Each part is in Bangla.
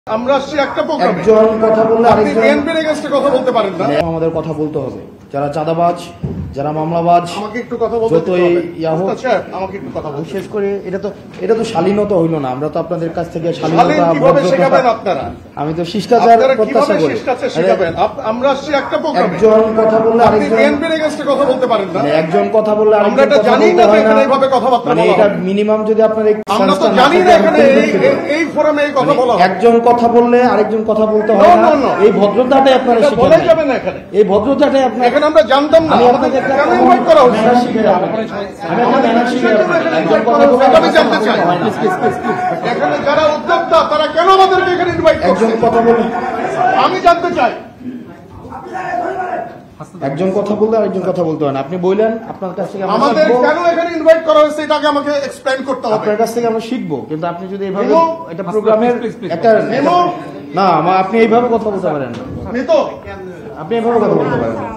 আমরা আসছি একটা প্রোগ্রামে। একজন কথা বললে আপনি বিএনপির এগেইনস্টে কথা বলতে পারেন না। আমাদের কথা বলতে হবে। যারা চাঁদাবাজ, যারা মামলাবাজ, আমাকে একটু কথা বলতে যতই ইয়া হোক, আমাকে একটু কথা বলতে। বিশেষ করে এটা তো শালীনতা হইল না। আমরা তো আপনাদের কাছ থেকে শালীন কিভাবে শেখাবেন আপনারা? আমি তো শিষ্টাচার প্রত্যাশা করি। আমরা আসছি একটা প্রোগ্রামে। একজন কথা বললে আপনি বিএনপির এগেইনস্টে কথা বলতে পারেন না। একজন কথা বললে আমরা এটা জানি না এখানে এইভাবে কথাবার্তা বলা হয়। এটা মিনিমাম যদি আপনার আমরা তো জানি না এখানে এই ফোরামে এই কথা বলা হয়। একজন কথা বললে আরেকজন কথা বলতে হয় না। এই ভদ্রতাটাই আপনারা শিখেন। বলে যাবেন না এখানে। এই ভদ্রতাটাই আপনি এখানে আমরা জানতাম না। আমাদের কেন ইনভাইট করা হচ্ছে? আমি জানতে চাই এখানে যারা উদ্যোক্তা তারা কেন আমাদেরকে এখানে ইনভাইট করছে? একজন কথা বলে আমি জানতে চাই। একজন কথা বললে আরেকজন কথা বলতে হয় না। আপনি বললেন আপনার কাছ থেকে আমাদের কেন এখানে ইনভাইট করা হয়েছে এটাকে আমাকে এক্সপ্লেইন করতে হবে। আপনার কাছ থেকে আমরা শিখবো, কিন্তু আপনি যদি এইভাবে এটা প্রোগ্রামের একটা না, আপনি এইভাবে কথা বলতে পারেন না। আপনি এইভাবে কথা বলতে পারেন না।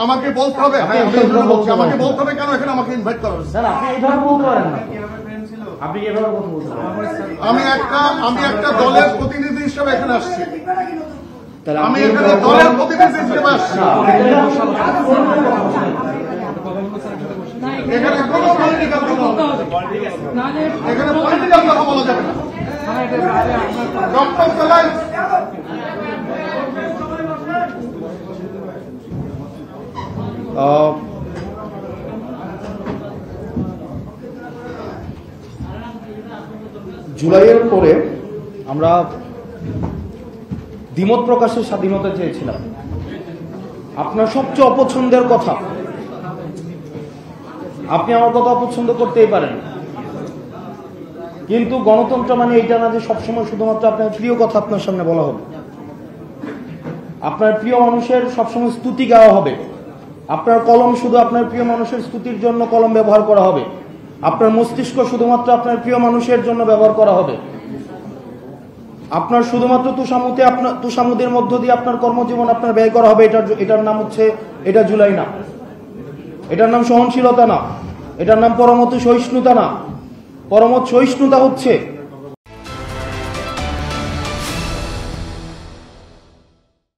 আমাকে বলতে হবে। আমাকে বলতে হবে কেন এখানে আমাকে ইনভাইট করা হয়েছে। আপনি এইভাবে বলতে পারেন না। আপনি এইভাবে কথা বলতে পারেন। আমি একটা দলের প্রতিনিধি হিসেবে এখানে আসছি। আমি এখানে দলের প্রতিনিধি হিসেবে আসছি। এখানে কোনো পলিটিক্যাল কথা এখানে পলিটিক্যাল কথা বলা যাবে না। ডক্টর কালাই জুলাইয়ের পরে আমরা দ্বিমত প্রকাশের স্বাধীনতা চেয়েছিলাম। আপনার সবচেয়ে অপছন্দের কথা, আপনি আমার কথা অপছন্দ করতেই পারেন, কিন্তু গণতন্ত্র মানে এইটা না যে সবসময় শুধুমাত্র আপনার প্রিয় কথা আপনার সামনে বলা হবে। আপনার প্রিয় মানুষের সবসময় স্তুতি গাওয়া হবে। আপনার কলম শুধু আপনার প্রিয় মানুষের স্তুতির জন্য কলম ব্যবহার করা হবে। আপনার মস্তিষ্ক শুধুমাত্র আপনার প্রিয় মানুষের জন্য ব্যবহার করা হবে। আপনার শুধুমাত্র তুষামুদের মধ্য দিয়ে আপনার কর্মজীবন আপনার ব্যয় করা হবে। এটার নাম হচ্ছে, এটা জুলাই না। এটার নাম সহনশীলতা না। এটার নাম পরমত সহিষ্ণুতা না। পরমত সহিষ্ণুতা হচ্ছে